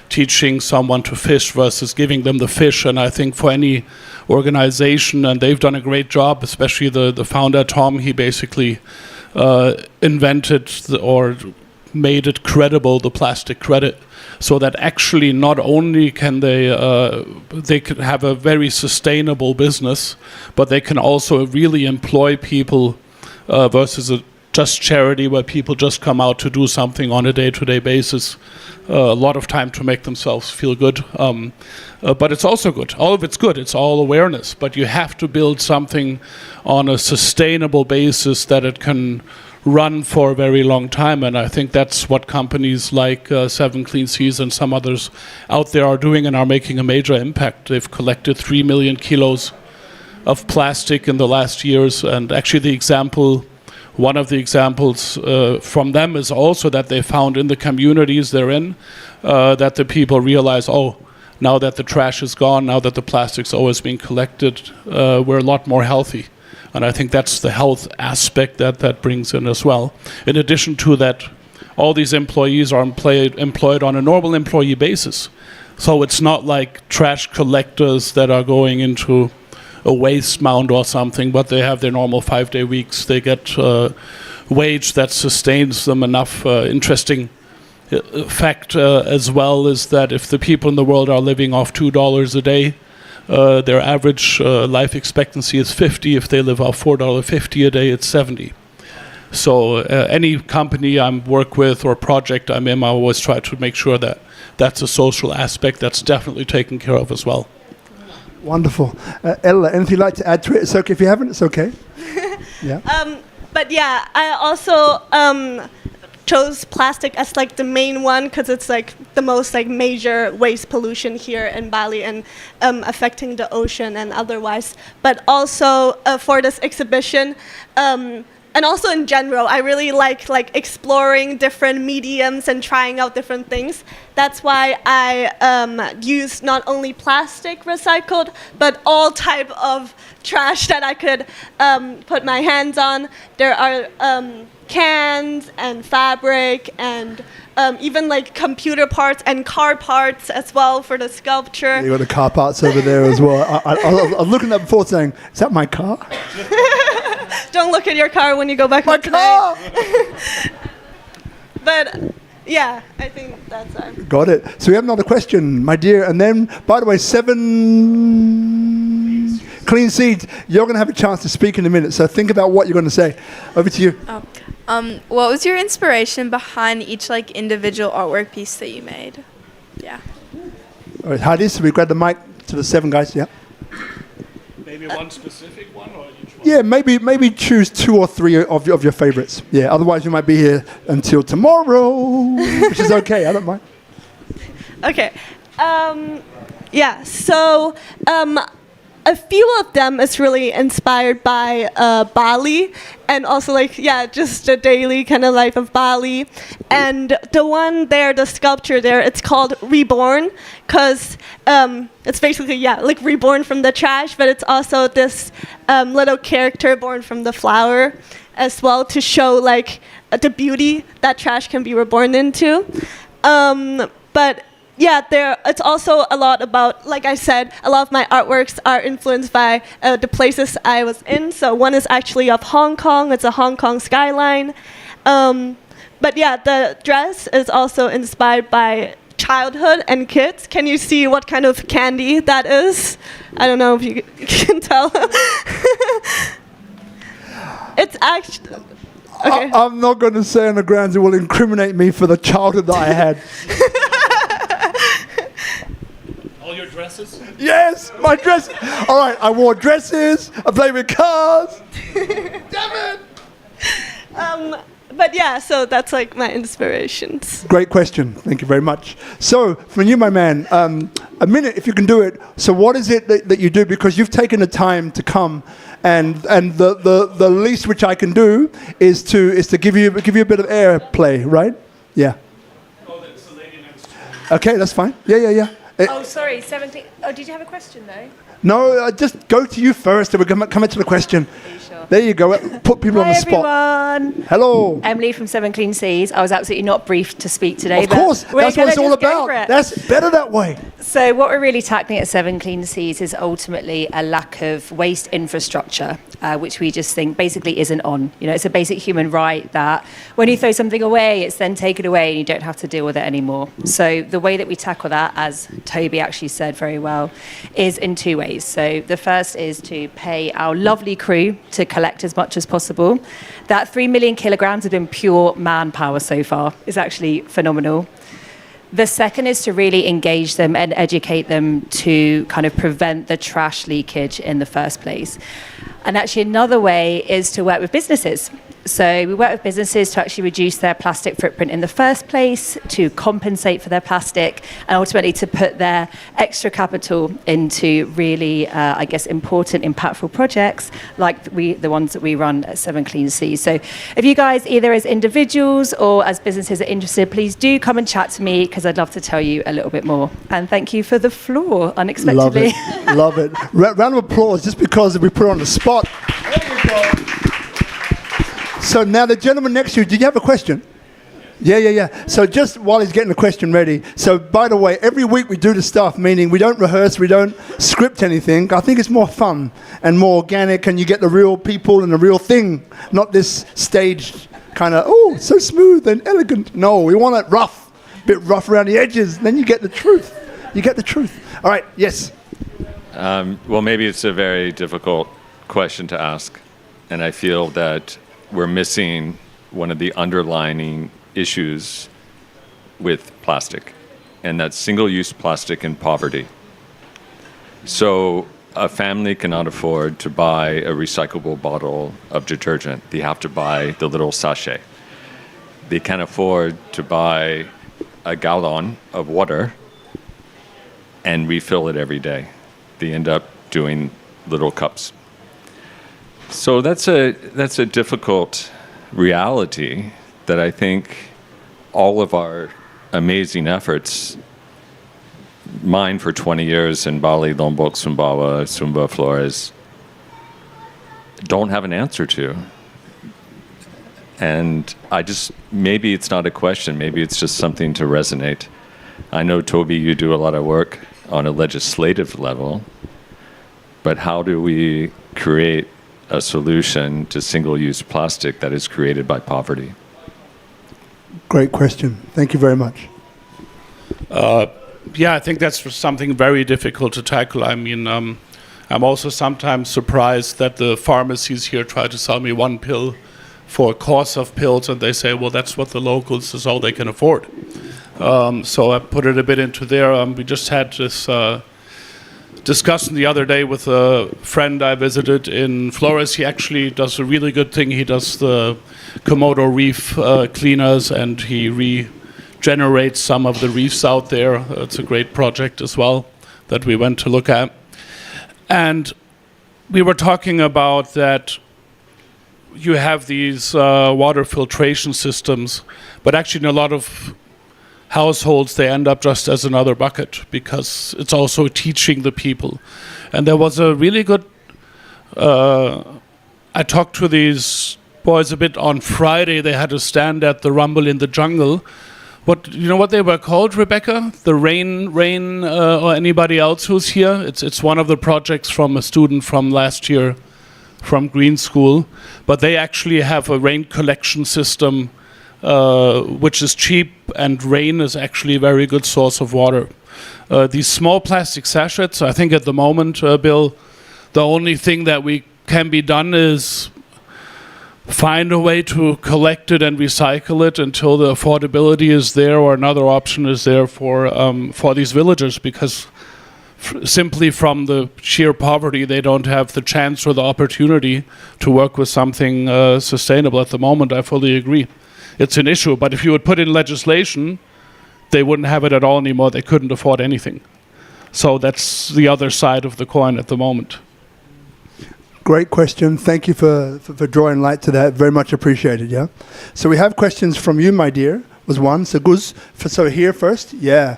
teaching someone to fish versus giving them the fish. And I think for any organization, and they've done a great job, especially the founder, Tom, he basically invented or made it credible, the plastic credit, so that actually not only can they could have a very sustainable business, but they can also really employ people versus a just charity where people just come out to do something on a day-to-day basis, a lot of time to make themselves feel good. But it's also good. All of it's good. It's all awareness. But you have to build something on a sustainable basis that it can run for a very long time. And I think that's what companies like 7 Clean Seas and some others out there are doing and are making a major impact. They've collected 3 million kilos of plastic in the last years. And actually one of the examples from them is also that they found in the communities they're in that the people realize, now that the trash is gone, now that the plastic's always being collected, we're a lot more healthy. And I think that's the health aspect that brings in as well. In addition to that, all these employees are employed on a normal employee basis. So it's not like trash collectors that are going into a waste mound or something, but they have their normal 5-day weeks. They get wage that sustains them enough. Interesting fact as well is that if the people in the world are living off $2 a day, their average life expectancy is 50. If they live off $4.50 a day, it's 70. So any company I work with or project I'm in, I always try to make sure that that's a social aspect that's definitely taken care of as well. Wonderful. Ella, anything you'd like to add to it? It's okay if you haven't, it's okay. Yeah. But yeah, I also chose plastic as like the main one because it's like the most like major waste pollution here in Bali and affecting the ocean and otherwise. But also for this exhibition, and also in general, I really like exploring different mediums and trying out different things. That's why I use not only plastic recycled, but all type of trash that I could put my hands on. There are cans and fabric and even like computer parts and car parts as well for the sculpture. You got the car parts over there as well. I was looking at that before saying, is that my car? Don't look at your car when you go back home car! tonight. But yeah, I think that's it. Got it. So we have another question, my dear. And then, by the way, 7 Clean Seeds, you're going to have a chance to speak in a minute. So think about what you're going to say. Over to you. What was your inspiration behind each like individual artwork piece that you made? Yeah. All right, Hadi, so we grab the mic to the 7 guys. Yeah. Maybe one specific one or each one? Yeah, maybe choose 2 or 3 of your favorites. Yeah, otherwise you might be here until tomorrow, which is okay. I don't mind. Okay. Yeah. So a few of them is really inspired by Bali and also just the daily kind of life of Bali. And the one there, the sculpture there, it's called Reborn because it's basically, reborn from the trash, but it's also this little character born from the flower as well to show the beauty that trash can be reborn into. But yeah, it's also a lot about, like I said, a lot of my artworks are influenced by the places I was in. So one is actually of Hong Kong. It's a Hong Kong skyline. But yeah, the dress is also inspired by childhood and kids. Can you see what kind of candy that is? I don't know if you can tell. It's actually... Okay. I'm not going to say on the grounds it will incriminate me for the childhood that I had. All your dresses? Yes, my dress. All right, I wore dresses. I played with cars. Damn it. But yeah, so that's my inspirations. Great question. Thank you very much. So, from you, my man, a minute if you can do it. So, what is it that you do? Because you've taken the time to come, and the least which I can do is to give you a bit of airplay, right? Yeah. Oh, that's the lady next to me. Okay, that's fine. Yeah. Oh, sorry, 17. Oh, did you have a question though? No, just go to you first, and we're coming to the question. Sure. There you go. Put people on the spot. Hi everyone. Hello. Emily from Seven Clean Seas. I was absolutely not briefed to speak today. Of course, but that's what it's all about. That's better that way. So what we're really tackling at Seven Clean Seas is ultimately a lack of waste infrastructure, which we just think basically isn't on. You know, it's a basic human right that when you throw something away, it's then taken away and you don't have to deal with it anymore. So the way that we tackle that, as Toby actually said very well, is in two ways. So the first is to pay our lovely crew to collect as much as possible. That 3 million kilograms have been pure manpower so far. Is actually phenomenal. The second is to really engage them and educate them to kind of prevent the trash leakage in the first place. And actually another way is to work with businesses. So we work with businesses to actually reduce their plastic footprint in the first place, to compensate for their plastic, and ultimately to put their extra capital into really, I guess, important, impactful projects like the ones that we run at Seven Clean Seas. So if you guys, either as individuals or as businesses, are interested, please do come and chat to me, because I'd love to tell you a little bit more. And thank you for the floor, unexpectedly. Love it. Love it. Round of applause just because we put it on the spot. There you go. So now the gentleman next to you, did you have a question? Yeah. So just while he's getting the question ready, so by the way, every week we do the stuff, meaning we don't rehearse, we don't script anything. I think it's more fun and more organic, and you get the real people and the real thing, not this staged kind of, oh, so smooth and elegant. No, we want it rough, a bit rough around the edges, then you get the truth. You get the truth. All right, yes. Well, maybe it's a very difficult question to ask, and I feel that we're missing one of the underlying issues with plastic, and that's single-use plastic and poverty. So a family cannot afford to buy a recyclable bottle of detergent. They have to buy the little sachet. They can't afford to buy a gallon of water and refill it every day. They end up doing little cups. So that's a difficult reality that I think all of our amazing efforts, mine for 20 years in Bali, Lombok, Sumbawa, Sumba, Flores, don't have an answer to. And maybe it's not a question, maybe it's just something to resonate. I know, Toby, you do a lot of work on a legislative level, but how do we create a solution to single-use plastic that is created by poverty? Great question. Thank you very much. Yeah, I think that's something very difficult to tackle. I mean, I'm also sometimes surprised that the pharmacies here try to sell me one pill for a course of pills, and they say, well, that's what the locals is all they can afford. So I put it a bit into there. We just had this discussion the other day with a friend I visited in Flores. He actually does a really good thing. He does the Komodo reef cleaners, and he regenerates some of the reefs out there. It's a great project as well that we went to look at. And we were talking about that you have these water filtration systems, but actually in a lot of households, they end up just as another bucket, because it's also teaching the people. And there was a really good, I talked to these boys a bit on Friday. They had a stand at the Rumble in the Jungle. You know what they were called, Rebecca? The Rain, or anybody else who's here? It's one of the projects from a student from last year from Green School. But they actually have a rain collection system which is cheap, and rain is actually a very good source of water. These small plastic sachets, I think at the moment, Bill, the only thing that can be done is find a way to collect it and recycle it until the affordability is there, or another option is there for these villagers, because simply from the sheer poverty, they don't have the chance or the opportunity to work with something sustainable at the moment. I fully agree. It's an issue, but if you would put in legislation, they wouldn't have it at all anymore. They couldn't afford anything. So that's the other side of the coin at the moment. Great question. Thank you for drawing light to that. Very much appreciated, yeah? So we have questions from you, my dear, was one. So Guz, so here first, yeah.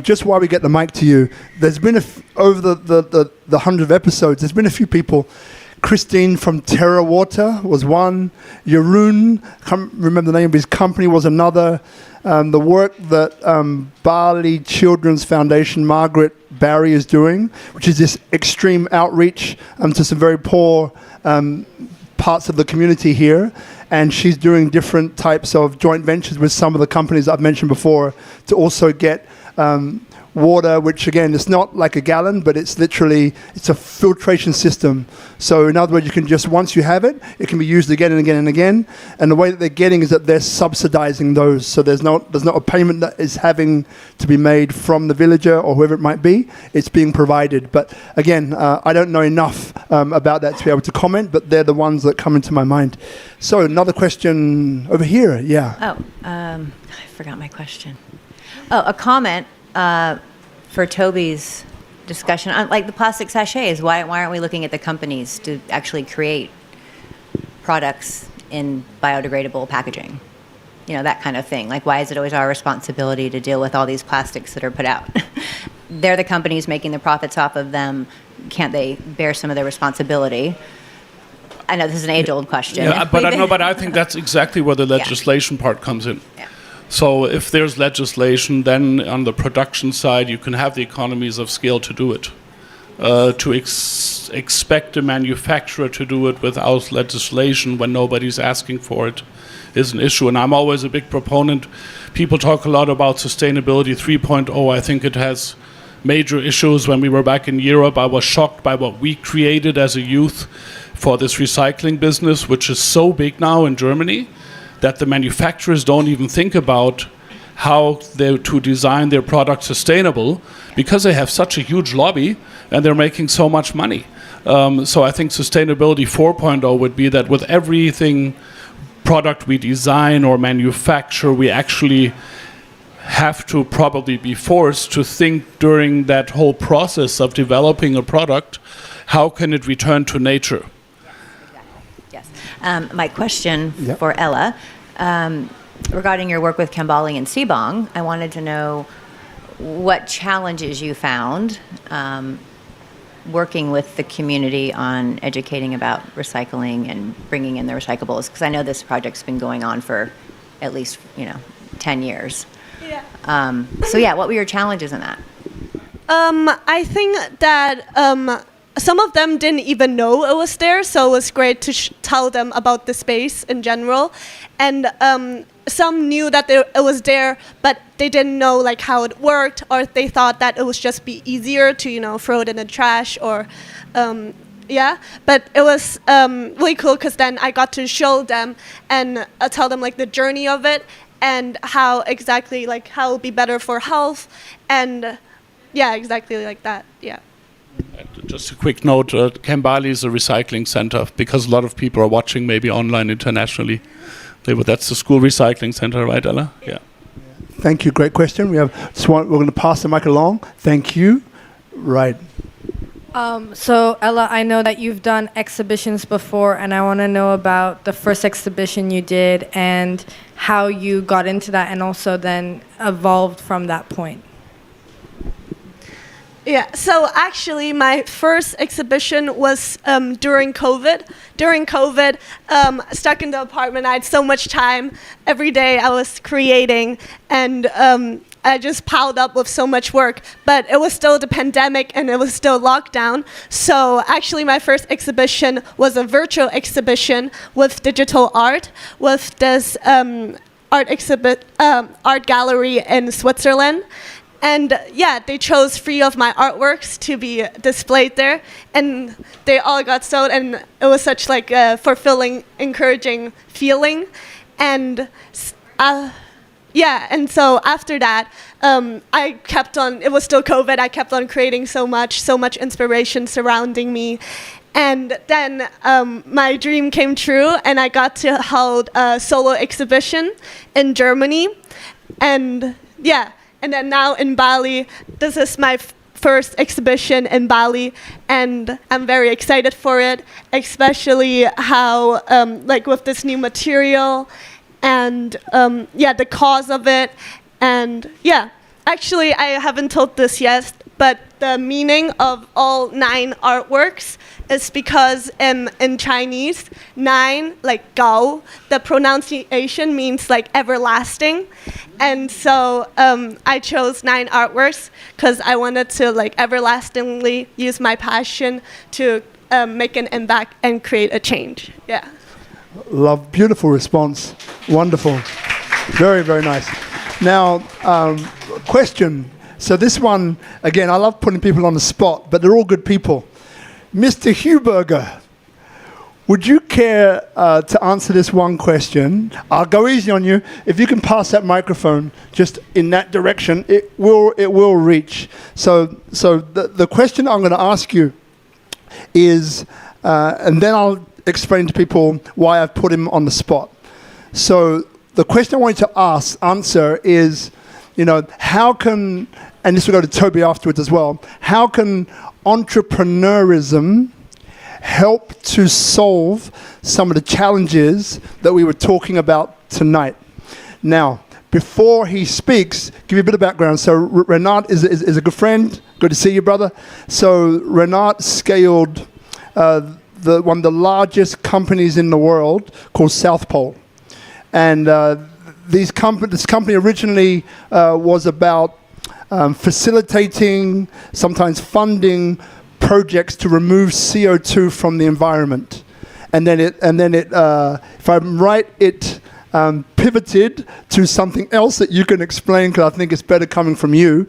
just while we get the mic to you, there's been over the 100 episodes, there's been a few people. Christine from Terra Water was one. Jeroen, can't remember the name of his company, was another. The work that Bali Children's Foundation, Margaret Barry, is doing, which is this extreme outreach to some very poor parts of the community here. And she's doing different types of joint ventures with some of the companies I've mentioned before to also get water, which again, it's not like a gallon, but it's literally, it's a filtration system. So in other words, you can just, once you have it, it can be used again and again and again. And the way that they're getting is that they're subsidizing those. So there's not a payment that is having to be made from the villager or whoever it might be. It's being provided. But again, I don't know enough about that to be able to comment, but they're the ones that come into my mind. So another question over here, yeah. I forgot my question. Oh, a comment for Toby's discussion on like the plastic sachets. Why aren't we looking at the companies to actually create products in biodegradable packaging? You know, that kind of thing. Like, why is it always our responsibility to deal with all these plastics that are put out? They're the companies making the profits off of them. Can't they bear some of their responsibility? I know this is an age-old question. Yeah, but I think that's exactly where the legislation part comes in. Yeah. So if there's legislation, then on the production side, you can have the economies of scale to do it. To expect a manufacturer to do it without legislation when nobody's asking for it is an issue. And I'm always a big proponent. People talk a lot about sustainability 3.0. I think it has major issues. When we were back in Europe, I was shocked by what we created as a youth for this recycling business, which is so big now in Germany, that the manufacturers don't even think about how to design their product sustainable because they have such a huge lobby and they're making so much money. So I think sustainability 4.0 would be that with everything product we design or manufacture, we actually have to probably be forced to think during that whole process of developing a product, how can it return to nature? Yes. My question for Ella, regarding your work with Kambali and Sibong, I wanted to know what challenges you found working with the community on educating about recycling and bringing in the recyclables, because I know this project's been going on for at least 10 years. Yeah. What were your challenges in that? I think that some of them didn't even know it was there, so it was great to tell them about the space in general. And some knew that it was there, but they didn't know like how it worked, or they thought that it would just be easier to throw it in the trash or but it was really cool because then I got to show them and tell them like the journey of it and how exactly like how it would be better for health and exactly like that. Just a quick note, Kambali is a recycling center because a lot of people are watching maybe online internationally. That's the school recycling center, right, Ella? Yeah. Thank you. Great question. We're going to pass the mic along. Thank you. Right. So Ella, I know that you've done exhibitions before, and I want to know about the first exhibition you did and how you got into that and also then evolved from that point. Yeah, so actually my first exhibition was during COVID. During COVID, stuck in the apartment, I had so much time. Every day I was creating and I just piled up with so much work. But it was still the pandemic and it was still lockdown. So actually my first exhibition was a virtual exhibition with digital art, with this art gallery in Switzerland. And they chose 3 of my artworks to be displayed there, and they all got sold, and it was such like a fulfilling, encouraging feeling. And and so after that, I kept on, it was still COVID, I kept on creating so much inspiration surrounding me. And then my dream came true, and I got to hold a solo exhibition in Germany. And and then now in Bali, this is my first exhibition in Bali, and I'm very excited for it, especially how, like with this new material, and the cause of it, and actually, I haven't told this yet, but the meaning of all 9 artworks is because in Chinese, 9, like gao, the pronunciation means like everlasting. And so I chose 9 artworks because I wanted to like everlastingly use my passion to make an impact and create a change. Yeah. Love, beautiful response. Wonderful. Very, very nice. Now, question. So this one, again, I love putting people on the spot, but they're all good people. Mr. Huberger, would you care to answer this one question? I'll go easy on you. If you can pass that microphone just in that direction, it will reach. So the question I'm going to ask you is, and then I'll explain to people why I've put him on the spot. So the question I want you to answer is, how can, and this will go to Toby afterwards as well, how can entrepreneurism help to solve some of the challenges that we were talking about tonight? Now, before he speaks, give you a bit of background. So Renat is a good friend. Good to see you, brother. So Renat scaled one of the largest companies in the world called South Pole. And this company originally was about facilitating, sometimes funding projects to remove CO2 from the environment. And then it, if I'm right, it pivoted to something else that you can explain, because I think it's better coming from you.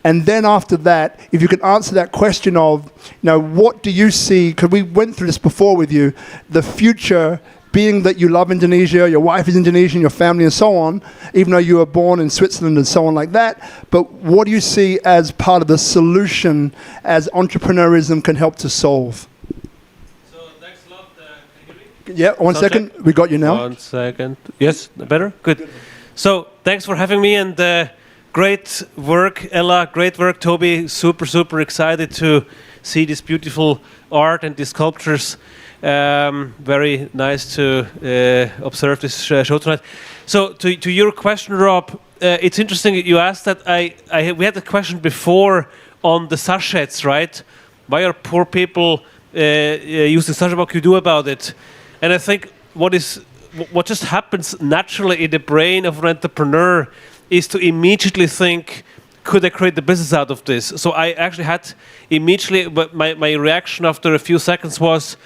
And then after that, if you could answer that question of, what do you see, because we went through this before with you, the future being that you love Indonesia, your wife is Indonesian, your family and so on, even though you were born in Switzerland and so on like that. But what do you see as part of the solution as entrepreneurism can help to solve? So thanks a lot. Can you hear me? Yeah, one second. We got you now. 1 second. Yes, better? Good. So thanks for having me, and great work, Ella. Great work, Toby. Super, super excited to see this beautiful art and these sculptures. Very nice to observe this show tonight. So to your question, Rob, it's interesting that you asked that. We had a question before on the sachets, right? Why are poor people using sachets? What can you do about it? And I think what just happens naturally in the brain of an entrepreneur is to immediately think, could I create the business out of this? So I actually had immediately, but my reaction after a few seconds was,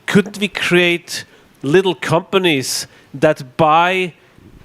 couldn't we create little companies that buy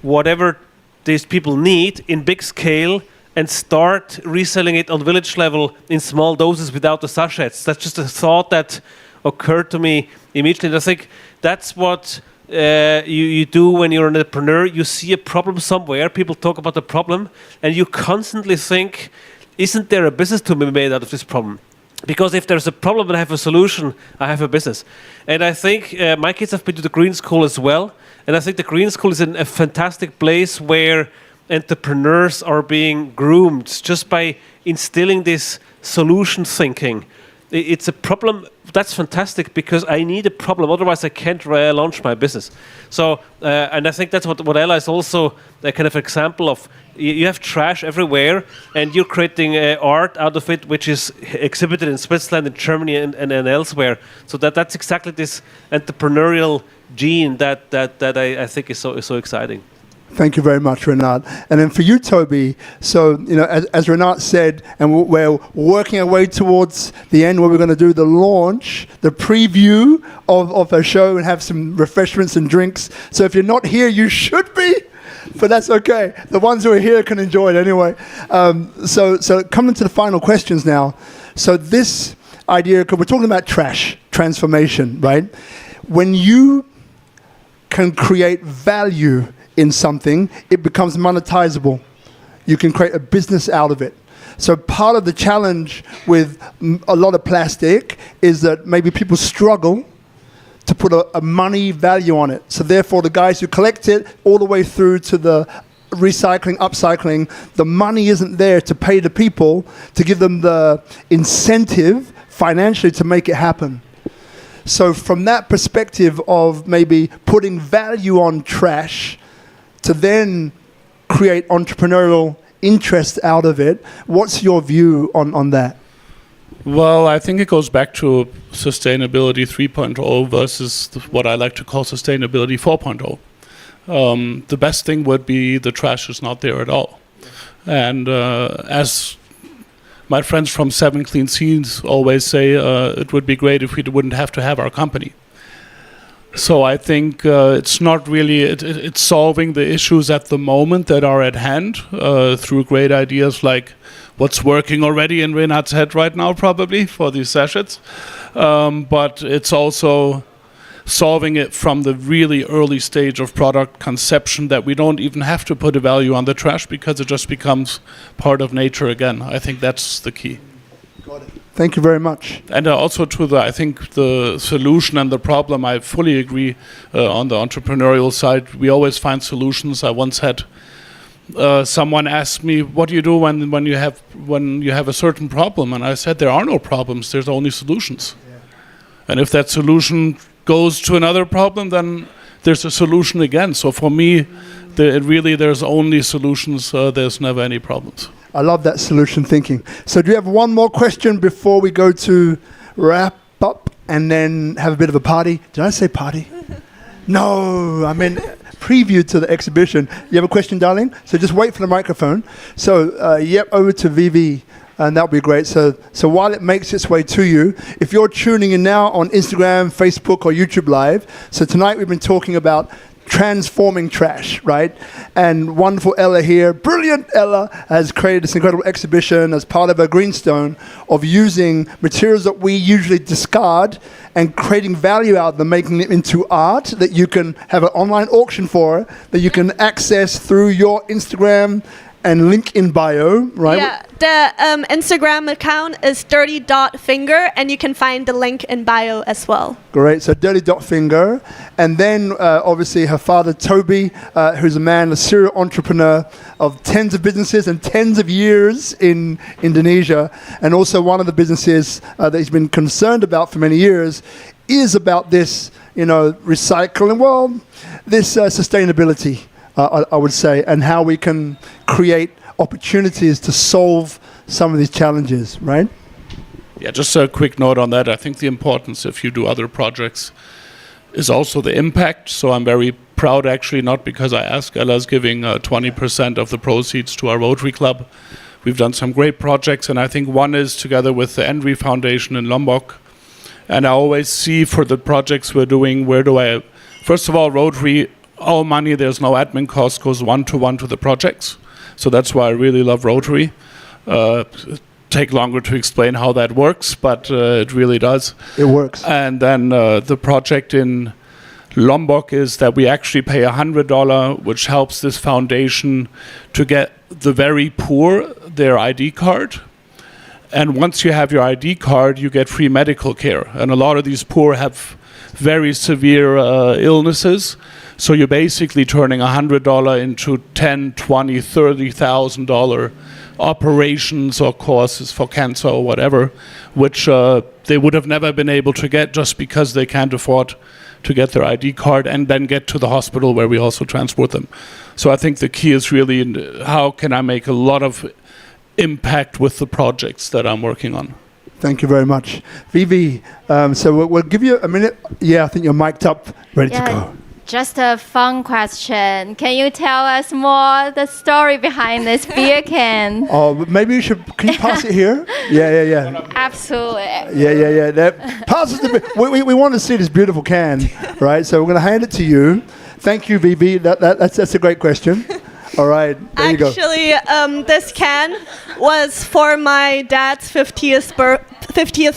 whatever these people need in big scale and start reselling it on village level in small doses without the sachets? That's just a thought that occurred to me immediately. And I think that's what you do when you're an entrepreneur. You see a problem somewhere, people talk about the problem, and you constantly think, isn't there a business to be made out of this problem? Because if there's a problem and I have a solution, I have a business. And I think my kids have been to the Green School as well. And I think the Green School is a fantastic place where entrepreneurs are being groomed just by instilling this solution thinking. It's a problem. That's fantastic, because I need a problem. Otherwise, I can't launch my business. So, and I think that's what Ella is also a kind of example of. You have trash everywhere, and you're creating art out of it, which is exhibited in Switzerland, in Germany, and elsewhere. So that's exactly this entrepreneurial gene that I think is so exciting. Thank you very much, Renat. And then for you, Toby, so, as Renat said, and we're working our way towards the end where we're going to do the launch, the preview of our show and have some refreshments and drinks. So if you're not here, you should be, but that's okay. The ones who are here can enjoy it anyway. So coming to the final questions now. So this idea, because we're talking about trash, transformation, right? When you can create value in something, it becomes monetizable. You can create a business out of it. So part of the challenge with a lot of plastic is that maybe people struggle to put a money value on it. So therefore, the guys who collect it all the way through to the recycling, upcycling, the money isn't there to pay the people to give them the incentive financially to make it happen. So from that perspective of maybe putting value on trash to then create entrepreneurial interest out of it. What's your view on that? Well, I think it goes back to sustainability 3.0 versus what I like to call sustainability 4.0. The best thing would be the trash is not there at all. And as my friends from 7 Clean Seas always say, it would be great if we wouldn't have to have our company. So I think it's not really, it's solving the issues at the moment that are at hand through great ideas like what's working already in Renat's head right now probably for these sachets. But it's also solving it from the really early stage of product conception that we don't even have to put a value on the trash because it just becomes part of nature again. I think that's the key. Got it. Thank you very much. And also I think the solution and the problem, I fully agree on the entrepreneurial side. We always find solutions. I once had someone ask me, what do you do when you have a certain problem? And I said, there are no problems, there's only solutions. Yeah. And if that solution goes to another problem, then there's a solution again. So for me, there's only solutions, there's never any problems. I love that solution thinking. So do you have one more question before we go to wrap up and then have a bit of a party? Did I say party? No, I mean preview to the exhibition. You have a question, darling? So just wait for the microphone. So over to Vivi, and that'll be great. So while it makes its way to you, if you're tuning in now on Instagram, Facebook, or YouTube Live, so tonight we've been talking about transforming trash, right? And wonderful Ella here, brilliant Ella, has created this incredible exhibition as part of her greenstone of using materials that we usually discard and creating value out of them, making it into art that you can have an online auction for, that you can access through your Instagram and link in bio, right? Yeah, the Instagram account is dirty.finger, and you can find the link in bio as well. Great, so dirty.finger. And then obviously her father, Toby, who's a serial entrepreneur of tens of businesses and tens of years in Indonesia. And also one of the businesses that he's been concerned about for many years is about this, recycling, this sustainability. I would say, and how we can create opportunities to solve some of these challenges, right? Yeah, just a quick note on that. I think the importance, if you do other projects, is also the impact. So I'm very proud, actually, not because I ask. Ella's giving 20% of the proceeds to our Rotary Club. We've done some great projects, and I think one is together with the Henry Foundation in Lombok. And I always see for the projects we're doing, first of all, Rotary, all money, there's no admin cost, goes one-to-one to the projects. So that's why I really love Rotary. Take longer to explain how that works, but it really does. It works. And then the project in Lombok is that we actually pay $100, which helps this foundation to get the very poor their ID card. And once you have your ID card, you get free medical care. And a lot of these poor have very severe illnesses. So you're basically turning $100 into $10,000, $20,000, $30,000 operations or courses for cancer or whatever, which they would have never been able to get just because they can't afford to get their ID card and then get to the hospital where we also transport them. So I think the key is really how can I make a lot of impact with the projects that I'm working on. Thank you very much. Vivi, so we'll give you a minute. Yeah, I think you're mic'd up, ready to go. Just a fun question. Can you tell us more the story behind this beer can? Oh, maybe you should. Can you pass it here? Yeah. Absolutely. Yeah. Pass us the beer. We want to see this beautiful can, right? So we're going to hand it to you. Thank you, Vivi. That's a great question. All right, there you go. Actually, this can was for my dad's 50th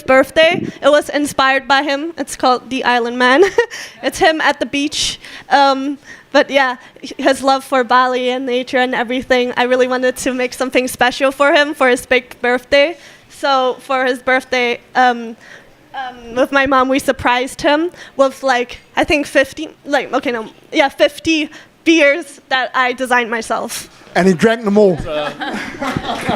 birthday. It was inspired by him. It's called The Island Man. It's him at the beach. But yeah, his love for Bali and nature and everything. I really wanted to make something special for him for his big birthday. So for his birthday, with my mom, we surprised him with 50 beers that I designed myself. And he drank them all.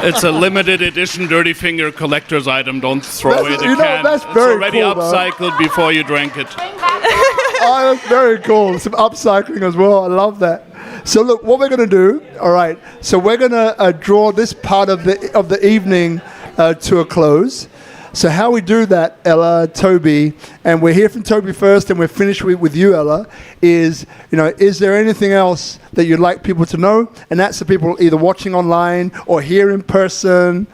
It's a limited edition DirtyFinger collector's item. Don't throw away the can. That's it's very already cool, upcycled before you drank it. Oh, that's very cool. Some upcycling as well. I love that. So look, what we're going to do, all right, so we're going to draw this part of the evening to a close. So how we do that, Ella, Toby, and we're here from Toby first and we're finished with you, Ella, is there anything else that you'd like people to know? And that's the people either watching online or here in person.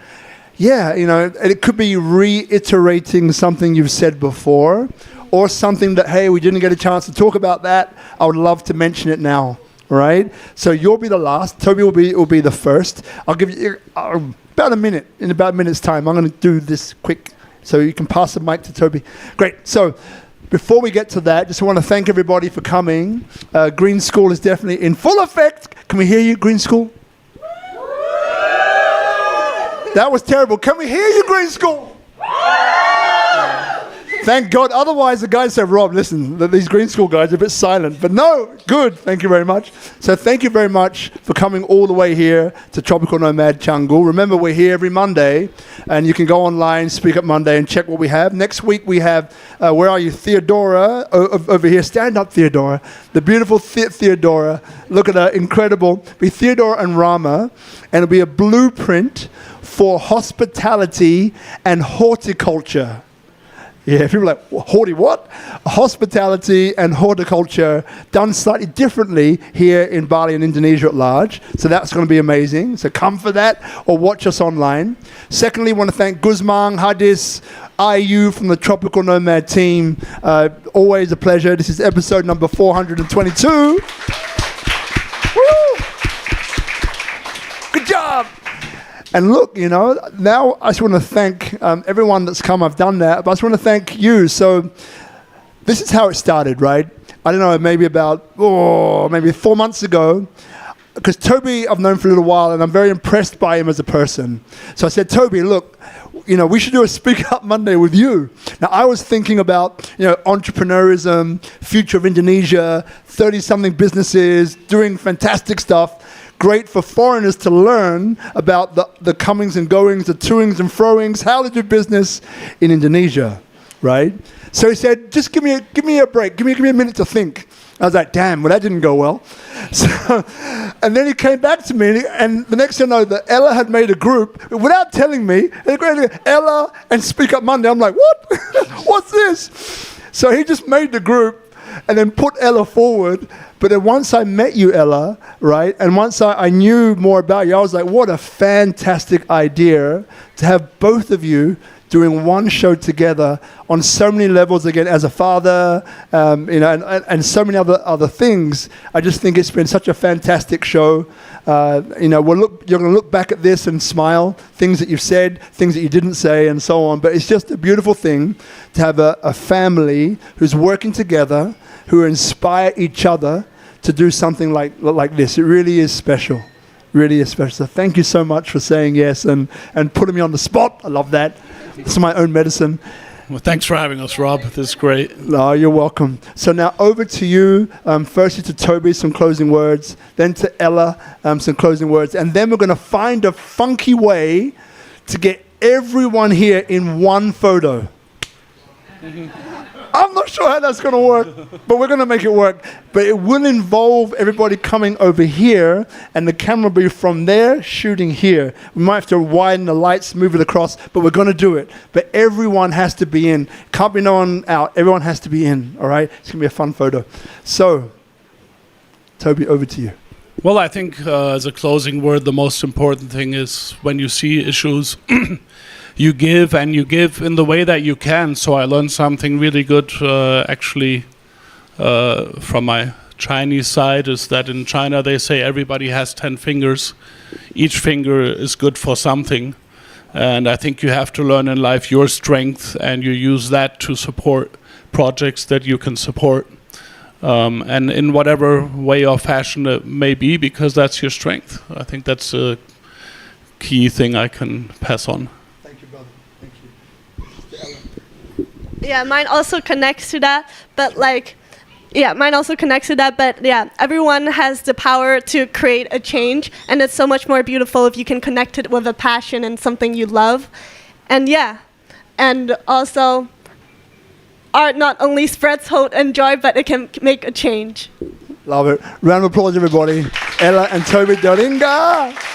Yeah, and it could be reiterating something you've said before or something that, hey, we didn't get a chance to talk about that. I would love to mention it now, right? So you'll be the last. Toby will be the first. I'll give you about a minute. In about a minute's time, I'm going to do this quick so you can pass the mic to Toby. Great. So before we get to that, just want to thank everybody for coming. Green School is definitely in full effect. Can we hear you, Green School? That was terrible. Can we hear you, Green School? Thank God. Otherwise, the guys said, Rob, listen, these Green School guys are a bit silent. But no, good. Thank you very much. So thank you very much for coming all the way here to Tropical Nomad Canggu. Remember, we're here every Monday, and you can go online, SpeakuP Monday, and check what we have. Next week, we have, where are you? Theodora, over here. Stand up, Theodora. The beautiful Theodora. Look at her, incredible. It'll be Theodora and Rama, and it'll be a blueprint for hospitality and horticulture. Yeah, people are like, what? Hospitality and horticulture done slightly differently here in Bali and Indonesia at large. So that's going to be amazing. So come for that or watch us online. Secondly, I want to thank Guzman, Hadis, IU from the Tropical Nomad team. Always a pleasure. This is episode number 422. Woo! Good job. And look, now I just want to thank everyone that's come. I've done that, but I just want to thank you. So this is how it started, right? I don't know, maybe 4 months ago, because Toby I've known for a little while, and I'm very impressed by him as a person. So I said, Toby, look, we should do a SpeakuP Monday with you. Now, I was thinking about, entrepreneurism, future of Indonesia, 30-something businesses, doing fantastic stuff. Great for foreigners to learn about the comings and goings, the toings and froings, how to do business in Indonesia, right? So he said, just give me a break, give me a minute to think. I was like, damn, well, that didn't go well. So, and then he came back to me, and the next thing I know, that Ella had made a group without telling me. Ella and SpeakuP Monday. I'm like, what? What's this? So he just made the group and then put Ella forward. But then once I met you, Ella, right, and once I knew more about you, I was like, what a fantastic idea to have both of you doing one show together on so many levels, again, as a father, and so many other things. I just think it's been such a fantastic show. You're going to look back at this and smile, things that you've said, things that you didn't say, and so on. But it's just a beautiful thing to have a family who's working together, who inspire each other to do something like this. It really is special. Really is special. So thank you so much for saying yes and putting me on the spot. I love that. It's my own medicine. Well, thanks for having us, Rob. This is great. No, you're welcome. So now over to you. Firstly to Toby, some closing words. Then to Ella, some closing words. And then we're going to find a funky way to get everyone here in one photo. I'm not sure how that's going to work, but we're going to make it work. But it will involve everybody coming over here, and the camera will be from there shooting here. We might have to widen the lights, move it across, but we're going to do it. But everyone has to be in. Can't be no one out. Everyone has to be in, all right? It's going to be a fun photo. So, Toby, over to you. Well, I think as a closing word, the most important thing is when you see issues, you give, and you give in the way that you can. So I learned something really good, actually, from my Chinese side, is that in China they say everybody has 10 fingers. Each finger is good for something. And I think you have to learn in life your strength, and you use that to support projects that you can support. And in whatever way or fashion it may be, because that's your strength. I think that's a key thing I can pass on. Yeah, mine also connects to that, but everyone has the power to create a change, and it's so much more beautiful if you can connect it with a passion and something you love. And also, art not only spreads hope and joy, but it can make a change. Love it. Round of applause, everybody. Ella and Toby Doeringer.